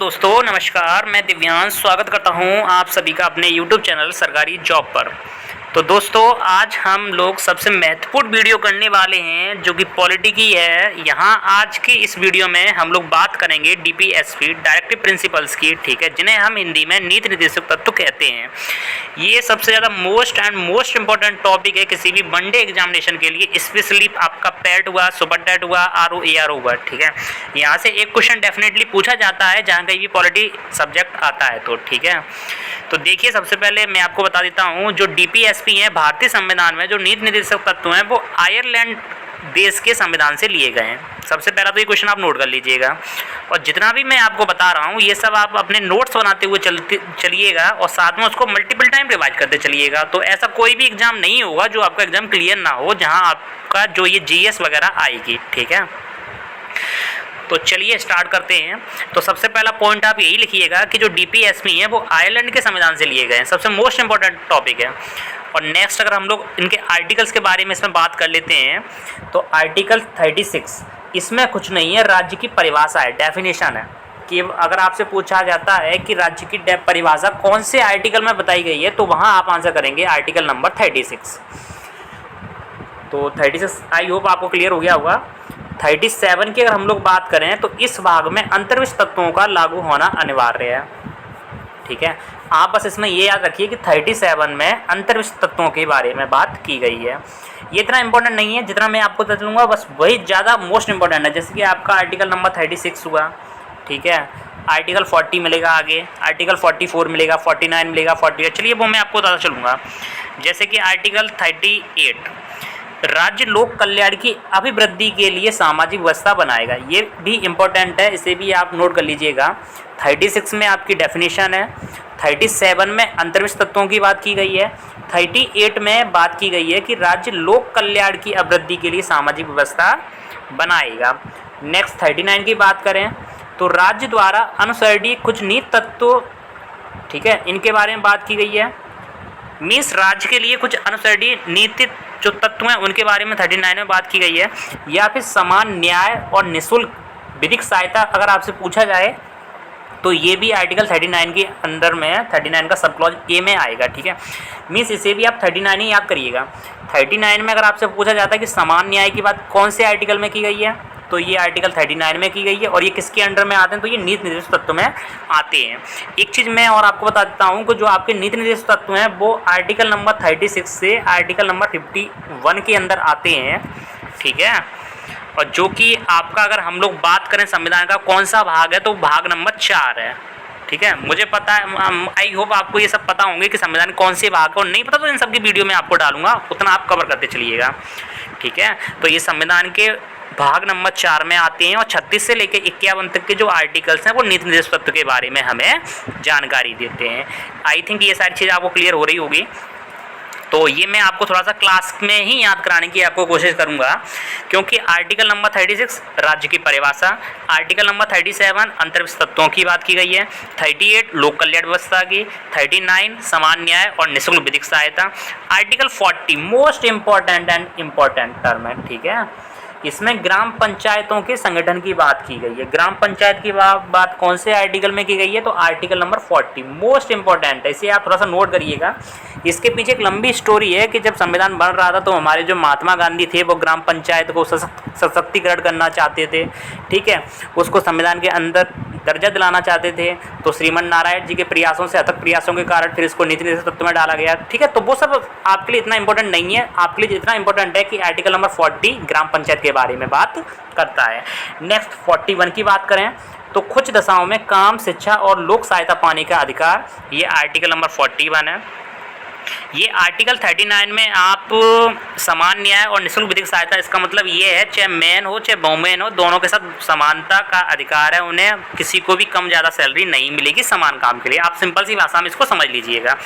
दोस्तों, नमस्कार। मैं दिव्यांश स्वागत करता हूं आप सभी का अपने YouTube चैनल सरकारी जॉब पर। तो दोस्तों, आज हम लोग सबसे महत्वपूर्ण वीडियो करने वाले हैं जो कि पॉलिटी की है। यहाँ आज की इस वीडियो में हम लोग बात करेंगे DPSP डायरेक्टिव प्रिंसिपल्स की, ठीक है, जिन्हें हम हिंदी में नीति निर्देशक तत्व कहते हैं। ये सबसे ज़्यादा मोस्ट इम्पॉर्टेंट टॉपिक है किसी भी वनडे एग्जामिनेशन के लिए, स्पेशली आपका पैट हुआ, सुपर टेट हुआ, RO ARO हुआ, ठीक है। यहाँ से एक क्वेश्चन डेफिनेटली पूछा जाता है जहाँ कहीं भी पॉलिटी सब्जेक्ट आता है तो, ठीक है। तो देखिए, सबसे पहले मैं आपको बता देता हूँ, जो DPSP है भारतीय संविधान में जो नीति निर्देशक तत्व हैं वो आयरलैंड देश के संविधान से लिए गए हैं। सबसे पहला तो ये क्वेश्चन आप नोट कर लीजिएगा, और जितना भी मैं आपको बता रहा हूँ ये सब आप अपने नोट्स बनाते हुए चलिएगा और साथ में उसको मल्टीपल टाइम रिवाइज करते चलिएगा। तो ऐसा कोई भी एग्जाम नहीं होगा जो आपका एग्जाम क्लियर ना हो, जहाँ आपका जो ये GS वगैरह आएगी, ठीक है। तो चलिए स्टार्ट करते हैं। तो सबसे पहला पॉइंट आप यही लिखिएगा कि जो DPSP है वो आयरलैंड के संविधान से लिए गए हैं। सबसे मोस्ट इंपॉर्टेंट टॉपिक है। और नेक्स्ट अगर हम लोग इनके आर्टिकल्स के बारे में इसमें बात कर लेते हैं तो आर्टिकल 36 इसमें कुछ नहीं है, राज्य की परिभाषा है, डेफिनेशन है कि अगर आपसे पूछा जाता है कि राज्य की परिभाषा कौन से आर्टिकल में बताई गई है तो वहाँ आप आंसर करेंगे आर्टिकल नंबर 36। तो 36 आई होप आपको क्लियर हो गया होगा। 37 की अगर हम लोग बात करें तो इस भाग में अंतर्विष्ट तत्वों का लागू होना अनिवार्य है, ठीक है। आप बस इसमें ये याद रखिए कि 37 में अंतर्विष्ट तत्वों के बारे में बात की गई है। ये इतना इंपॉर्टेंट नहीं है जितना मैं आपको बता दूंगा, बस वही ज़्यादा मोस्ट इंपॉर्टेंट है। जैसे कि आपका आर्टिकल नंबर 36 हुआ, ठीक है, आर्टिकल 40 मिलेगा, आगे आर्टिकल 44 मिलेगा, 49 मिलेगा, 48, चलिए वो मैं आपको बताता चलूँगा। जैसे कि आर्टिकल 38 राज्य लोक कल्याण की अभिवृद्धि के लिए सामाजिक व्यवस्था बनाएगा, ये भी इम्पोर्टेंट है, इसे भी आप नोट कर लीजिएगा। 36 में आपकी डेफिनेशन है, 37 में अंतर्विष्ट तत्वों की बात की गई है, 38 में बात की गई है कि राज्य लोक कल्याण की अभिवृद्धि के लिए सामाजिक व्यवस्था बनाएगा। नेक्स्ट 39 की बात करें तो राज्य द्वारा अनुसरणीय कुछ नीति तत्व, ठीक है, इनके बारे में बात की गई है। मीन्स राज्य के लिए कुछ अनुसरणीय नीति जो तत्व हैं उनके बारे में 39 में बात की गई है। या फिर समान न्याय और निःशुल्क विधिक सहायता अगर आपसे पूछा जाए तो ये भी आर्टिकल 39 के अंदर में 39 का सब क्लॉज A में आएगा, ठीक है। मीन्स इसे भी आप 39 ही याद करिएगा। 39 में अगर आपसे पूछा जाता है कि समान न्याय की बात कौन से आर्टिकल में की गई है तो ये आर्टिकल 39 में की गई है, और ये किसके अंडर में आते हैं तो ये नीति निर्देशक तत्व में आते हैं। एक चीज़ मैं और आपको बता देता हूँ कि जो आपके नीति निर्देशक तत्व हैं वो आर्टिकल नंबर 36 से आर्टिकल नंबर 51 के अंदर आते हैं, ठीक है। और जो कि आपका अगर हम लोग बात करें संविधान का कौन सा भाग है तो भाग नंबर 4 है, ठीक है। मुझे पता है, आई होप आपको ये सब पता होंगे कि संविधान कौन से भाग है, और नहीं पता तो इन सब की वीडियो में आपको डालूंगा, उतना आप कवर करते चलिएगा, ठीक है। तो ये संविधान के भाग नंबर 4 में आते हैं, और 36 से लेकर 51 तक के जो आर्टिकल्स हैं वो नीति निर्देशक तत्व के बारे में हमें जानकारी देते हैं। आई थिंक ये सारी चीज़ आपको क्लियर हो रही होगी। तो ये मैं आपको थोड़ा सा क्लास में ही याद कराने की आपको कोशिश करूंगा, क्योंकि आर्टिकल नंबर 36 राज्य की परिभाषा, आर्टिकल नंबर 37 अंतर्विष्ट तत्वों की बात की गई है, 38 लोक कल्याण व्यवस्था की, 39 समान न्याय और निःशुल्क विधिक सहायता, article 40 most important and important term है, ठीक है। इसमें ग्राम पंचायतों के संगठन की बात की गई है। ग्राम पंचायत की बात कौन से आर्टिकल में की गई है तो आर्टिकल नंबर 40 मोस्ट इंपॉर्टेंट है, इसे आप थोड़ा सा नोट करिएगा। इसके पीछे एक लंबी स्टोरी है कि जब संविधान बन रहा था तो हमारे जो महात्मा गांधी थे वो ग्राम पंचायत को सशक्तिकरण करना चाहते थे, ठीक है, उसको संविधान के अंदर दर्जा दिलाना चाहते थे। तो श्रीमन नारायण जी के प्रयासों से, अथक प्रयासों के कारण फिर इसको नीति निर्देशक तत्व में डाला गया, ठीक है। तो वो सब आपके लिए इतना इंपॉर्टेंट नहीं है, आपके लिए इतना इंपॉर्टेंट है कि आर्टिकल नंबर 40 ग्राम पंचायत के बारे में बात करता है। नेक्स्ट 41 की बात करें तो कुछ दशाओं में काम, शिक्षा और लोक सहायता पाने का अधिकार, ये आर्टिकल नंबर 41 है। ये आर्टिकल 39 में आप समान न्याय और निःशुल्क विधिक सहायता, इसका मतलब ये है चाहे मैन हो चाहे वुमेन हो, दोनों के साथ समानता का अधिकार है, उन्हें किसी को भी कम ज़्यादा सैलरी नहीं मिलेगी समान काम के लिए। आप सिंपल सी भाषा में इसको समझ लीजिएगा।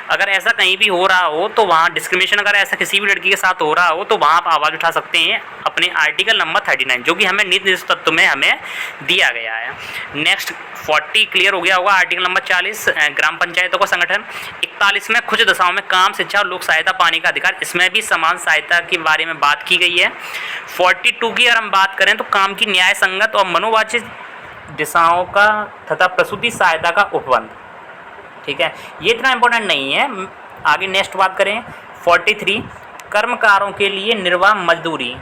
अगर ऐसा कहीं भी हो रहा हो तो वहाँ डिस्क्रिमिनेशन, अगर ऐसा किसी भी लड़की के साथ हो रहा हो तो वहाँ आप आवाज़ उठा सकते हैं अपने आर्टिकल नंबर 39 जो कि हमें नीति निर्देशक तत्व में हमें दिया गया है। नेक्स्ट 40 क्लियर हो गया होगा। आर्टिकल नंबर 40 ग्राम पंचायतों का संगठन। 41 में कुछ दशाओं में काम, शिक्षा और लोक सहायता पाने का अधिकार, इसमें भी समान सहायता के बारे में बात की गई है। 42 की अगर हम बात करें तो काम की न्याय संगत और मनोवांछित दिशाओं का तथा प्रसूति सहायता का उपबंध। ठीक है, ये इतना इम्पोर्टेंट नहीं है। आगे नेक्स्ट बात करें 43 कर्मकारों के लिए निर्वाह मजदूरी,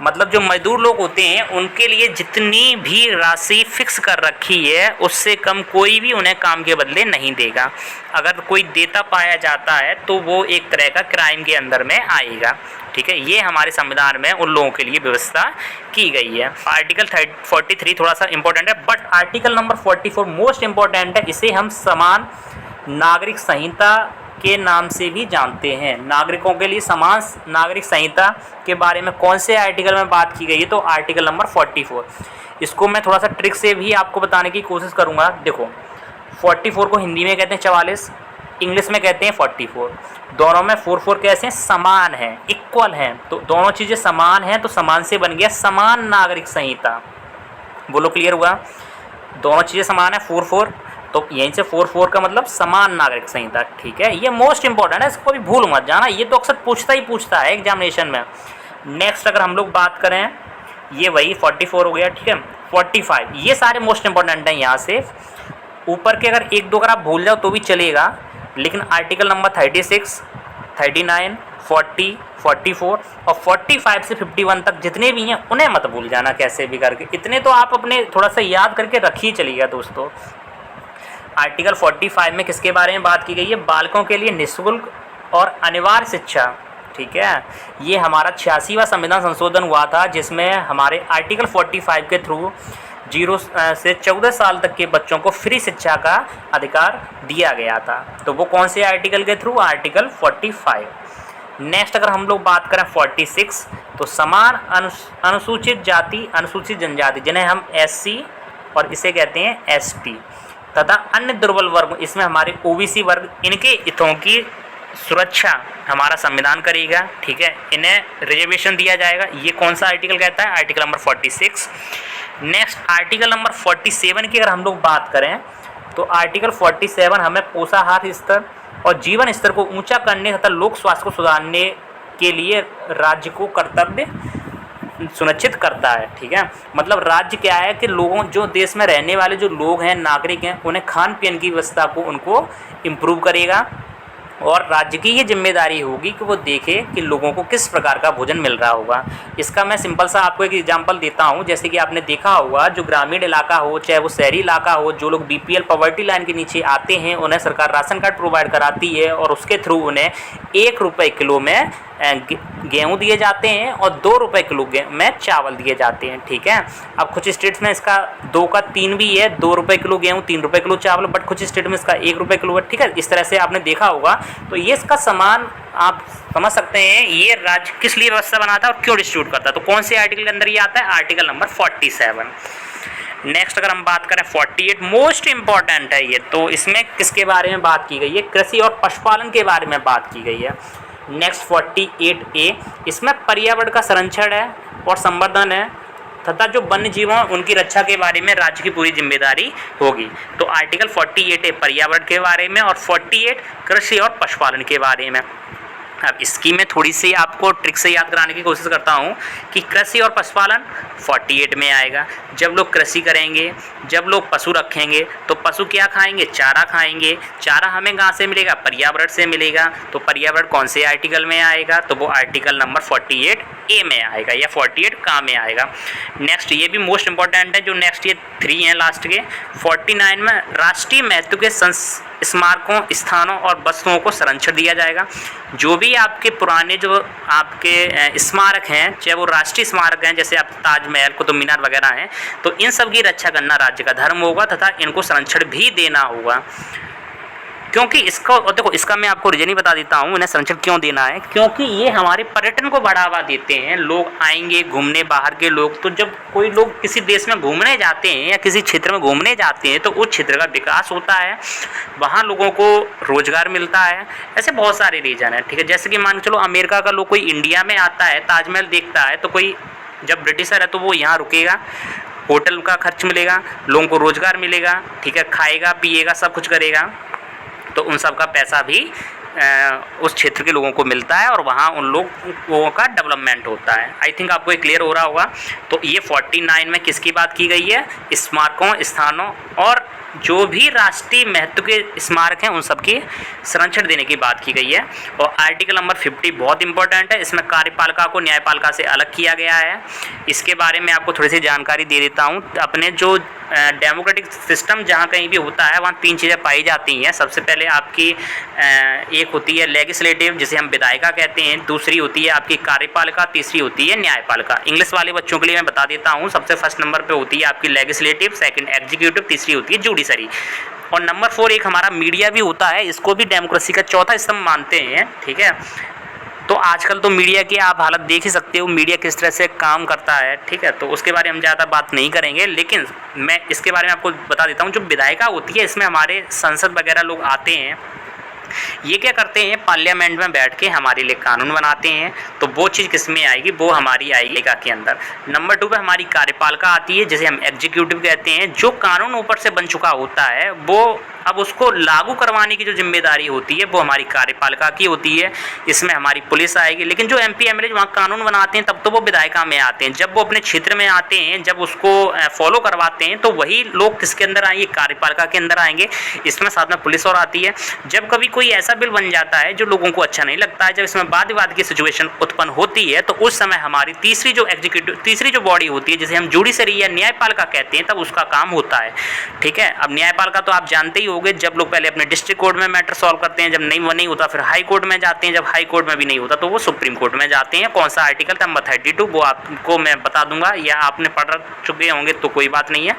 मतलब जो मजदूर लोग होते हैं उनके लिए जितनी भी राशि फिक्स कर रखी है उससे कम कोई भी उन्हें काम के बदले नहीं देगा। अगर कोई देता पाया जाता है तो वो एक तरह का क्राइम के अंदर में आएगा। ठीक है, ये हमारे संविधान में उन लोगों के लिए व्यवस्था की गई है। आर्टिकल 43 थोड़ा सा इंपॉर्टेंट है, but article number 44 most important है। इसे हम समान नागरिक संहिता के नाम से भी जानते हैं। नागरिकों के लिए समान नागरिक संहिता के बारे में कौन से आर्टिकल में बात की गई है? तो आर्टिकल नंबर 44। इसको मैं थोड़ा सा ट्रिक से भी आपको बताने की कोशिश करूंगा। देखो 44 को हिंदी में कहते हैं 44, इंग्लिश में कहते हैं 44। दोनों में 44 कैसे हैं? समान है, इक्वल हैं। तो दोनों चीज़ें समान हैं तो समान से बन गया समान नागरिक संहिता। बोलो क्लियर हुआ? दोनों चीज़ें समान है 44, तो यहीं से 44 का मतलब समान नागरिक संहिता। ठीक है, ये मोस्ट इंपॉर्टेंट है, इसको भी भूल मत जाना, ये तो अक्सर पूछता है एग्जामिनेशन में। नेक्स्ट अगर हम लोग बात करें, ये वही 44 हो गया। ठीक है, 45 ये सारे मोस्ट इंपॉर्टेंट हैं। यहाँ से ऊपर के अगर एक दो अगर आप भूल जाओ तो भी चलेगा, लेकिन आर्टिकल नंबर 36, 39, 40, 44 और 45 से 51 तक जितने भी हैं उन्हें मत भूल जाना कैसे भी करके। इतने तो आप अपने थोड़ा सा याद करके रखिए चलिएगा दोस्तों। आर्टिकल 45 में किसके बारे में बात की गई है? बालकों के लिए निःशुल्क और अनिवार्य शिक्षा। ठीक है, ये हमारा 86वां संविधान संशोधन हुआ था, जिसमें हमारे आर्टिकल 45 के थ्रू 0 से 14 साल तक के बच्चों को फ्री शिक्षा का अधिकार दिया गया था। तो वो कौन से आर्टिकल के थ्रू? आर्टिकल 45। नेक्स्ट अगर हम लोग बात करें 46, तो समान अनुसूचित जाति अनुसूचित जनजाति, जिन्हें हम SC और इसे कहते हैं ST तथा अन्य दुर्बल वर्ग, इसमें हमारे OBC वर्ग, इनके हितों की सुरक्षा हमारा संविधान करेगा। ठीक है, इन्हें रिजर्वेशन दिया जाएगा। ये कौन सा आर्टिकल कहता है? Article number 46। Next article number 47 की अगर हम लोग बात करें तो आर्टिकल 47 हमें पोषाहार स्तर और जीवन स्तर को ऊंचा करने तथा लोक स्वास्थ्य को सुधारने के लिए राज्य को कर्तव्य सुनिश्चित करता है। ठीक है, मतलब राज्य क्या है कि लोगों, जो देश में रहने वाले जो लोग हैं, नागरिक हैं, उन्हें खान पीन की व्यवस्था को उनको इम्प्रूव करेगा और राज्य की ये जिम्मेदारी होगी कि वो देखे कि लोगों को किस प्रकार का भोजन मिल रहा होगा। इसका मैं सिंपल सा आपको एक एग्जांपल देता हूँ। जैसे कि आपने देखा होगा, जो ग्रामीण इलाका हो चाहे वो शहरी इलाका हो, जो लोग BPL पॉवर्टी लाइन के नीचे आते हैं उन्हें सरकार राशन कार्ड प्रोवाइड कराती है और उसके थ्रू उन्हें 1 रुपये किलो में गेहूँ दिए जाते हैं और 2 रुपये किलो में चावल दिए जाते हैं। ठीक है, अब कुछ स्टेट्स में इसका 2 का 3 भी है, 2 रुपये किलो गेहूँ 3 रुपये किलो चावल, बट कुछ स्टेट में इसका 1 रुपये किलो है। ठीक है, इस तरह से आपने देखा होगा। तो ये इसका समान आप समझ सकते हैं ये राज्य किस लिए व्यवस्था बनाता है और क्यों डिस्ट्रीब्यूट करता है। तो कौन से आर्टिकल के अंदर ये आता है? Article number 47। नेक्स्ट अगर हम बात करें 48, मोस्ट इंपॉर्टेंट है ये। तो इसमें किसके बारे में बात की गई है? कृषि और पशुपालन के बारे में बात की गई है। नेक्स्ट 48A, इसमें पर्यावरण का संरक्षण है और संवर्धन है तथा जो वन्य जीव हैं उनकी रक्षा के बारे में राज्य की पूरी जिम्मेदारी होगी। तो आर्टिकल 48A पर्यावरण के बारे में और 48 कृषि और पशुपालन के बारे में। अब इसकी मैं थोड़ी सी आपको ट्रिक से याद कराने की कोशिश करता हूँ कि कृषि और पशुपालन 48 में आएगा। जब लोग कृषि करेंगे, जब लोग पशु रखेंगे तो पशु क्या खाएंगे? चारा खाएंगे। चारा हमें कहाँ से मिलेगा? पर्यावरण से मिलेगा। तो पर्यावरण कौन से आर्टिकल में आएगा? तो वो आर्टिकल नंबर 48A में आएगा या 48 का में आएगा। नेक्स्ट ये भी मोस्ट इंपॉर्टेंट है, जो नेक्स्ट ये 3 हैं लास्ट के। 49 में राष्ट्रीय महत्व के स्मारकों, स्थानों और वस्तुओं को संरक्षण दिया जाएगा। जो भी आपके पुराने जो आपके स्मारक हैं, चाहे वो राष्ट्रीय स्मारक हैं, जैसे आप ताजमहल, कुतुब मीनार वगैरह हैं, तो इन सब की रक्षा करना राज्य का धर्म होगा तथा इनको संरक्षण भी देना होगा। क्योंकि इसका, और देखो इसका मैं आपको रीजन ही बता देता हूँ इन्हें संरक्षण क्यों देना है। क्योंकि ये हमारे पर्यटन को बढ़ावा देते हैं। लोग आएंगे घूमने, बाहर के लोग, तो जब कोई लोग किसी देश में घूमने जाते हैं या किसी क्षेत्र में घूमने जाते हैं तो उस क्षेत्र का विकास होता है, वहाँ लोगों को रोजगार मिलता है। ऐसे बहुत सारे रीजन है। ठीक है, जैसे कि मान के चलो अमेरिका का लोग कोई इंडिया में आता है, ताजमहल देखता है, तो कोई जब ब्रिटिशर है तो वो यहाँ रुकेगा, होटल का खर्च मिलेगा, लोगों को रोजगार मिलेगा। ठीक है, खाएगा पिएगा सब कुछ करेगा, तो उन सब का पैसा भी उस क्षेत्र के लोगों को मिलता है और वहाँ उन लोगों का डेवलपमेंट होता है। आई थिंक आपको ये क्लियर हो रहा होगा। तो ये 49 में किसकी बात की गई है? स्मारकों, स्थानों और जो भी राष्ट्रीय महत्व के स्मारक हैं उन सब की संरक्षण देने की बात की गई है। और आर्टिकल नंबर 50 बहुत इंपॉर्टेंट है, इसमें कार्यपालिका को न्यायपालिका से अलग किया गया है। इसके बारे में आपको थोड़ी सी जानकारी दे देता हूँ। अपने जो डेमोक्रेटिक सिस्टम जहाँ कहीं भी होता है वहाँ 3 चीज़ें पाई जाती हैं। सबसे पहले आपकी एक होती है लेजिस्लेटिव, जिसे हम विधायिका कहते हैं, दूसरी होती है आपकी कार्यपालिका, तीसरी होती है न्यायपालिका। इंग्लिश वाले बच्चों के लिए मैं बता देता हूँ, सबसे फर्स्ट नंबर पे होती है आपकी लेजिस्लेटिव, सेकंड एग्जीक्यूटिव, तीसरी होती है जुडिशरी। और नंबर 4 एक हमारा मीडिया भी होता है, इसको भी डेमोक्रेसी का चौथा स्तंभ मानते हैं, ठीक है। तो आजकल तो मीडिया की आप हालत देख ही सकते हो, मीडिया किस तरह से काम करता है, ठीक है। तो उसके बारे में हम ज़्यादा बात नहीं करेंगे, लेकिन मैं इसके बारे में आपको बता देता हूँ। जो विधायिका होती है इसमें हमारे संसद वगैरह लोग आते हैं, ये क्या करते हैं, पार्लियामेंट में बैठ के हमारे लिए कानून बनाते हैं। तो वो चीज़ किस में आएगी? वो हमारी आएगी के अंदर। नंबर 2 पे हमारी कार्यपालिका आती है, जिसे हम एग्जीक्यूटिव कहते हैं। जो कानून ऊपर से बन चुका होता है वो अब उसको लागू करवाने की जो जिम्मेदारी होती है वो हमारी कार्यपालिका की होती है। इसमें हमारी पुलिस आएगी। लेकिन जो MP MLA वहाँ कानून बनाते हैं तब तो वो विधायिका में आते हैं। जब वो अपने क्षेत्र में आते हैं, जब उसको फॉलो करवाते हैं, तो वही लोग किसके अंदर आएंगे? कार्यपालिका के अंदर आएंगे। इसमें साथ में पुलिस और आती है। जब कभी कोई ऐसा बिल बन जाता है जो लोगों को अच्छा नहीं लगता है, जब इसमें वाद विवाद की सिचुएशन उत्पन्न होती है, तो उस समय हमारी तीसरी जो बॉडी होती है, जिसे हम जुडिशरी या न्यायपालिका कहते हैं, तब उसका काम होता है, ठीक है। अब न्यायपालिका तो आप जानते ही होंगे, जब लोग पहले अपने डिस्ट्रिक्ट कोर्ट में मैटर सॉल्व करते हैं, जब नहीं होता फिर हाई कोर्ट में जाते हैं, जब हाई कोर्ट में भी नहीं होता तो वो सुप्रीम कोर्ट में जाते हैं। कौन सा आर्टिकल था? नंबर 32, वो आपको मैं बता दूंगा, या आपने पढ़ चुके होंगे तो कोई बात नहीं है,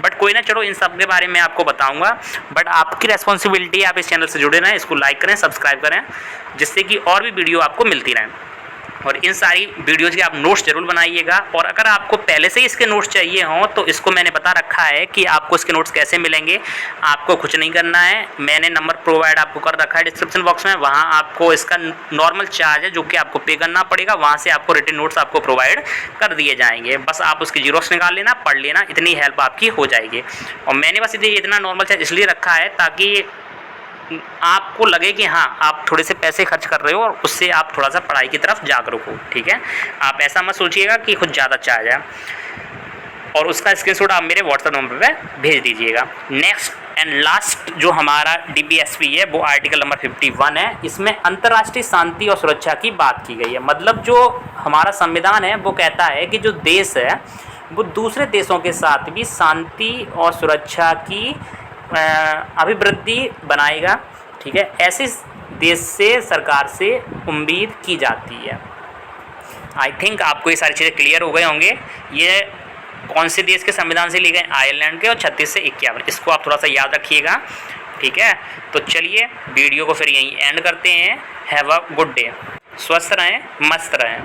बट कोई ना, चलो इन सब के बारे में आपको बताऊंगा। बट आपकी रेस्पॉन्सिबिलिटी, आप इस चैनल से जुड़े रहें, इसको लाइक करें, सब्सक्राइब करें, जिससे कि और भी वीडियो आपको मिलती रहें। और इन सारी वीडियोज़ के आप नोट्स जरूर बनाइएगा। और अगर आपको पहले से ही इसके नोट्स चाहिए हों तो इसको मैंने बता रखा है कि आपको इसके नोट्स कैसे मिलेंगे। आपको कुछ नहीं करना है, मैंने नंबर प्रोवाइड आपको कर रखा है डिस्क्रिप्शन बॉक्स में, वहाँ आपको इसका नॉर्मल चार्ज है जो कि आपको पे करना पड़ेगा, वहाँ से आपको रिटन नोट्स आपको प्रोवाइड कर दिए जाएंगे। बस आप उसकी जीरोक्स निकाल लेना, पढ़ लेना, इतनी हेल्प आपकी हो जाएगी। और मैंने बस इतना नॉर्मल चार्ज इसलिए रखा है ताकि आपको लगे कि हाँ आप थोड़े से पैसे खर्च कर रहे हो और उससे आप थोड़ा सा पढ़ाई की तरफ जागरूक हो, ठीक है। आप ऐसा मत सोचिएगा कि कुछ ज़्यादा चार्ज है। और उसका स्क्रीनशॉट आप मेरे व्हाट्सएप नंबर पे भेज दीजिएगा। नेक्स्ट एंड लास्ट जो हमारा DPSP है वो आर्टिकल नंबर 51 है। इसमें अंतर्राष्ट्रीय शांति और सुरक्षा की बात की गई है। मतलब जो हमारा संविधान है वो कहता है कि जो देश है वो दूसरे देशों के साथ भी शांति और सुरक्षा की अभिवृद्धि बनाएगा, ठीक है। ऐसे देश से सरकार से उम्मीद की जाती है। आई थिंक आपको ये सारी चीज़ें क्लियर हो गए होंगे। ये कौन से देश के संविधान से लिए गए? आयरलैंड के, और 36 से 51। इसको आप थोड़ा सा याद रखिएगा, ठीक है। तो चलिए वीडियो को फिर यहीं एंड करते हैं। Have a good day. स्वस्थ रहें, मस्त रहें।